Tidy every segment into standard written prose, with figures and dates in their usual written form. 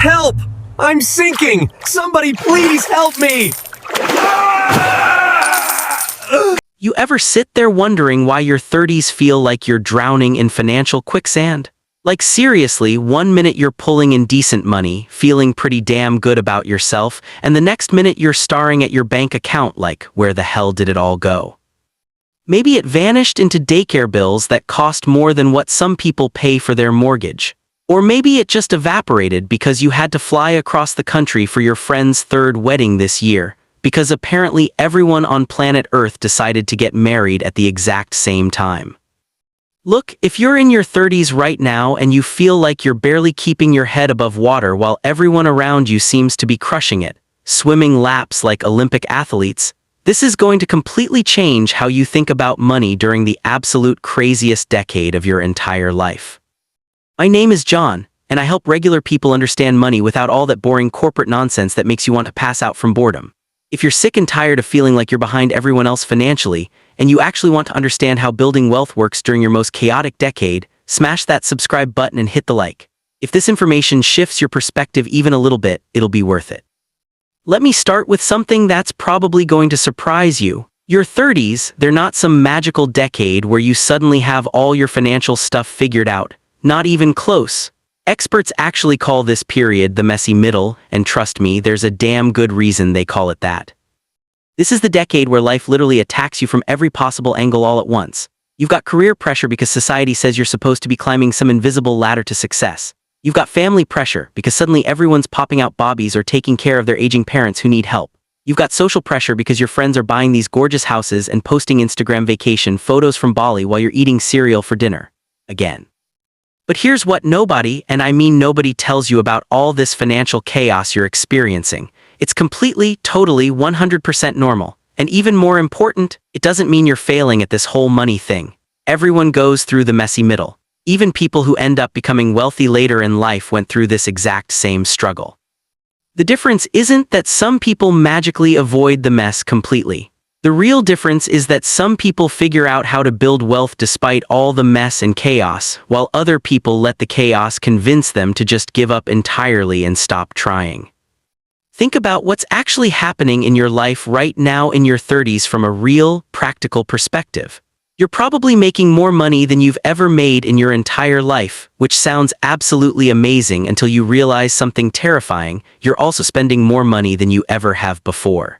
Help! I'm sinking! Somebody please help me! You ever sit there wondering why your 30s feel like you're drowning in financial quicksand? Like seriously, one minute you're pulling in decent money, feeling pretty damn good about yourself, and the next minute you're staring at your bank account like, where the hell did it all go? Maybe it vanished into daycare bills that cost more than what some people pay for their mortgage. Or maybe it just evaporated because you had to fly across the country for your friend's third wedding this year, because apparently everyone on planet Earth decided to get married at the exact same time. Look, if you're in your 30s right now and you feel like you're barely keeping your head above water while everyone around you seems to be crushing it, swimming laps like Olympic athletes, this is going to completely change how you think about money during the absolute craziest decade of your entire life. My name is John, and I help regular people understand money without all that boring corporate nonsense that makes you want to pass out from boredom. If you're sick and tired of feeling like you're behind everyone else financially, and you actually want to understand how building wealth works during your most chaotic decade, smash that subscribe button and hit the like. If this information shifts your perspective even a little bit, it'll be worth it. Let me start with something that's probably going to surprise you. Your 30s, they're not some magical decade where you suddenly have all your financial stuff figured out. Not even close. Experts actually call this period the messy middle, and trust me, there's a damn good reason they call it that. This is the decade where life literally attacks you from every possible angle all at once. You've got career pressure because society says you're supposed to be climbing some invisible ladder to success. You've got family pressure because suddenly everyone's popping out bobbies or taking care of their aging parents who need help. You've got social pressure because your friends are buying these gorgeous houses and posting Instagram vacation photos from Bali while you're eating cereal for dinner. Again. But here's what nobody, and I mean nobody, tells you about all this financial chaos you're experiencing. It's completely, totally, 100% normal. And even more important, it doesn't mean you're failing at this whole money thing. Everyone goes through the messy middle. Even people who end up becoming wealthy later in life went through this exact same struggle. The difference isn't that some people magically avoid the mess completely. The real difference is that some people figure out how to build wealth despite all the mess and chaos, while other people let the chaos convince them to just give up entirely and stop trying. Think about what's actually happening in your life right now in your 30s from a real, practical perspective. You're probably making more money than you've ever made in your entire life, which sounds absolutely amazing until you realize something terrifying: you're also spending more money than you ever have before.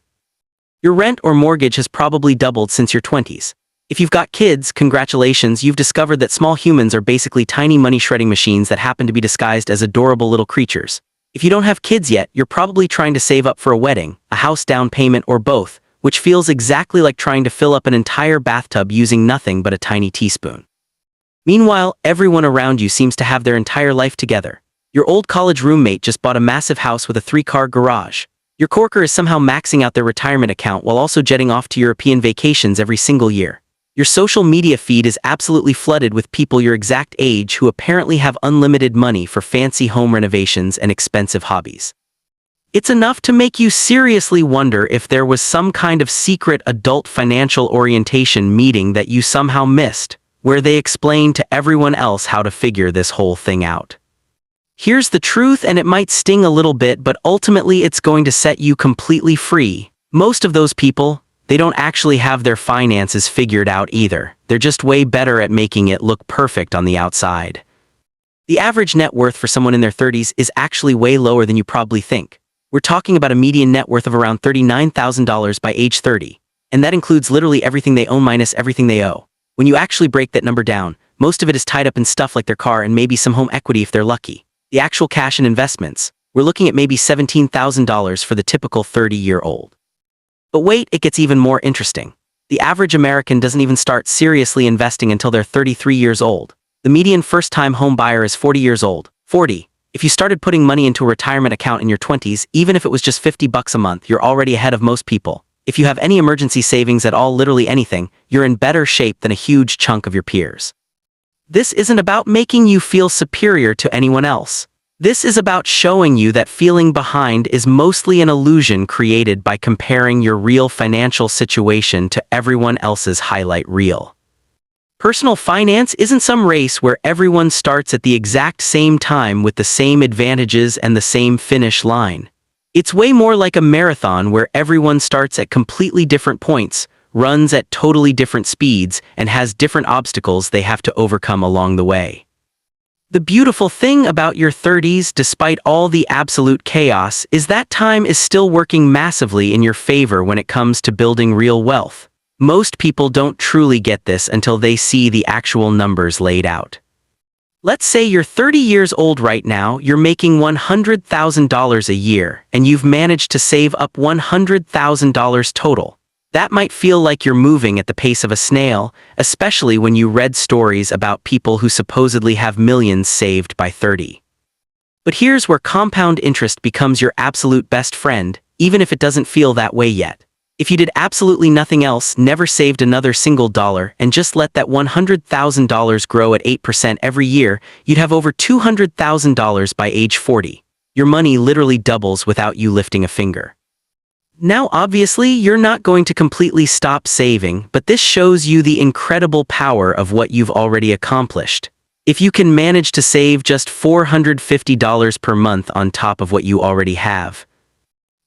Your rent or mortgage has probably doubled since your 20s. If you've got kids, congratulations, you've discovered that small humans are basically tiny money-shredding machines that happen to be disguised as adorable little creatures. If you don't have kids yet, you're probably trying to save up for a wedding, a house down payment, or both, which feels exactly like trying to fill up an entire bathtub using nothing but a tiny teaspoon. Meanwhile, everyone around you seems to have their entire life together. Your old college roommate just bought a massive house with a 3-car garage. Your coworker is somehow maxing out their retirement account while also jetting off to European vacations every single year. Your social media feed is absolutely flooded with people your exact age who apparently have unlimited money for fancy home renovations and expensive hobbies. It's enough to make you seriously wonder if there was some kind of secret adult financial orientation meeting that you somehow missed, where they explained to everyone else how to figure this whole thing out. Here's the truth, and it might sting a little bit, but ultimately it's going to set you completely free. Most of those people, they don't actually have their finances figured out either. They're just way better at making it look perfect on the outside. The average net worth for someone in their 30s is actually way lower than you probably think. We're talking about a median net worth of around $39,000 by age 30. And that includes literally everything they own minus everything they owe. When you actually break that number down, most of it is tied up in stuff like their car and maybe some home equity if they're lucky. The actual cash and investments, we're looking at maybe $17,000 for the typical 30-year-old. But wait, it gets even more interesting. The average American doesn't even start seriously investing until they're 33 years old. The median first-time home buyer is 40 years old. 40. If you started putting money into a retirement account in your 20s, even if it was just $50 a month, you're already ahead of most people. If you have any emergency savings at all, literally anything, you're in better shape than a huge chunk of your peers. This isn't about making you feel superior to anyone else. This is about showing you that feeling behind is mostly an illusion created by comparing your real financial situation to everyone else's highlight reel. Personal finance isn't some race where everyone starts at the exact same time with the same advantages and the same finish line. It's way more like a marathon where everyone starts at completely different points, runs at totally different speeds, and has different obstacles they have to overcome along the way. The beautiful thing about your 30s, despite all the absolute chaos, is that time is still working massively in your favor when it comes to building real wealth. Most people don't truly get this until they see the actual numbers laid out. Let's say you're 30 years old right now, you're making $100,000 a year, and you've managed to save up $100,000 total. That might feel like you're moving at the pace of a snail, especially when you read stories about people who supposedly have millions saved by 30. But here's where compound interest becomes your absolute best friend, even if it doesn't feel that way yet. If you did absolutely nothing else, never saved another single dollar, and just let that $100,000 grow at 8% every year, you'd have over $200,000 by age 40. Your money literally doubles without you lifting a finger. Now, obviously, you're not going to completely stop saving, but this shows you the incredible power of what you've already accomplished. If you can manage to save just $450 per month on top of what you already have,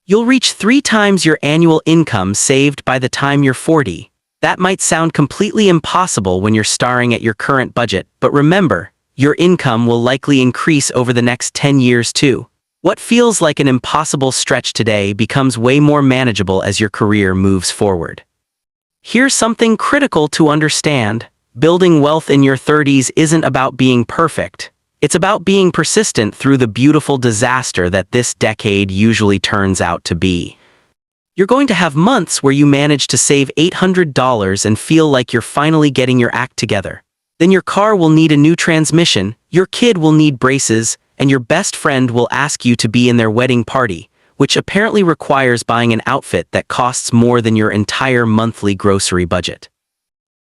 you'll reach 3 times your annual income saved by the time you're 40. That might sound completely impossible when you're staring at your current budget, but remember, your income will likely increase over the next 10 years too. What feels like an impossible stretch today becomes way more manageable as your career moves forward. Here's something critical to understand. Building wealth in your 30s isn't about being perfect. It's about being persistent through the beautiful disaster that this decade usually turns out to be. You're going to have months where you manage to save $800 and feel like you're finally getting your act together. Then your car will need a new transmission, your kid will need braces, and your best friend will ask you to be in their wedding party, which apparently requires buying an outfit that costs more than your entire monthly grocery budget.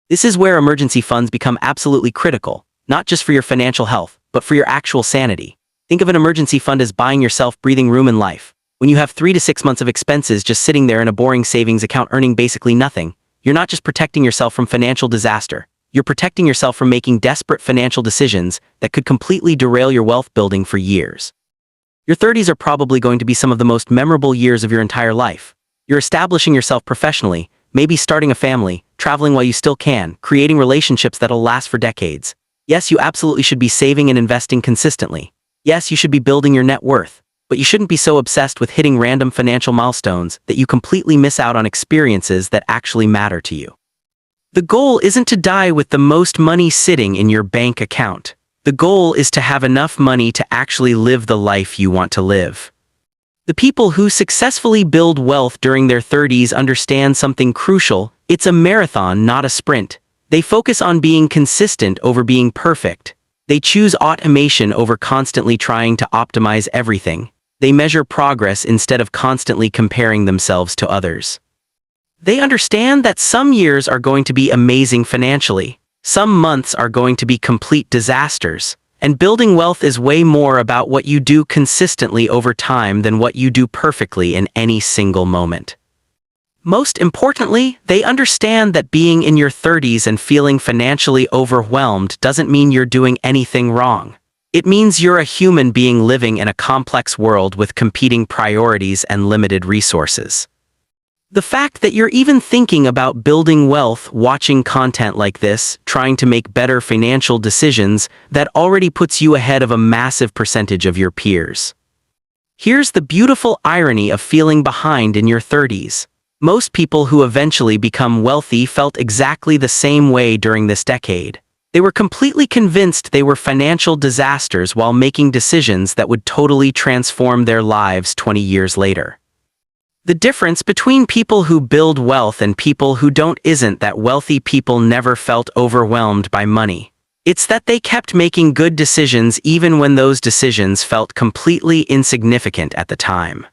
This is where emergency funds become absolutely critical, not just for your financial health, but for your actual sanity. Think of an emergency fund as buying yourself breathing room in life. When you have 3 to 6 months of expenses just sitting there in a boring savings account earning basically nothing, you're not just protecting yourself from financial disaster. You're protecting yourself from making desperate financial decisions that could completely derail your wealth building for years. Your 30s are probably going to be some of the most memorable years of your entire life. You're establishing yourself professionally, maybe starting a family, traveling while you still can, creating relationships that'll last for decades. Yes, you absolutely should be saving and investing consistently. Yes, you should be building your net worth, but you shouldn't be so obsessed with hitting random financial milestones that you completely miss out on experiences that actually matter to you. The goal isn't to die with the most money sitting in your bank account. The goal is to have enough money to actually live the life you want to live. The people who successfully build wealth during their 30s understand something crucial. It's a marathon, not a sprint. They focus on being consistent over being perfect. They choose automation over constantly trying to optimize everything. They measure progress instead of constantly comparing themselves to others. They understand that some years are going to be amazing financially, some months are going to be complete disasters, and building wealth is way more about what you do consistently over time than what you do perfectly in any single moment. Most importantly, they understand that being in your 30s and feeling financially overwhelmed doesn't mean you're doing anything wrong. It means you're a human being living in a complex world with competing priorities and limited resources. The fact that you're even thinking about building wealth, watching content like this, trying to make better financial decisions, that already puts you ahead of a massive percentage of your peers. Here's the beautiful irony of feeling behind in your 30s. Most people who eventually become wealthy felt exactly the same way during this decade. They were completely convinced they were financial disasters while making decisions that would totally transform their lives 20 years later. The difference between people who build wealth and people who don't isn't that wealthy people never felt overwhelmed by money. It's that they kept making good decisions even when those decisions felt completely insignificant at the time.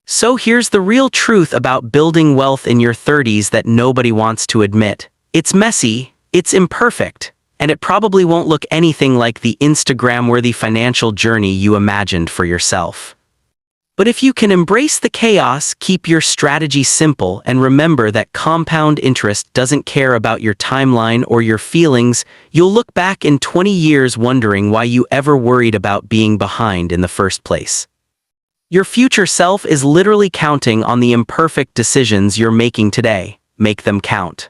So here's the real truth about building wealth in your 30s that nobody wants to admit. It's messy, it's imperfect, and it probably won't look anything like the Instagram-worthy financial journey you imagined for yourself. But if you can embrace the chaos, keep your strategy simple, and remember that compound interest doesn't care about your timeline or your feelings, you'll look back in 20 years wondering why you ever worried about being behind in the first place. Your future self is literally counting on the imperfect decisions you're making today. Make them count.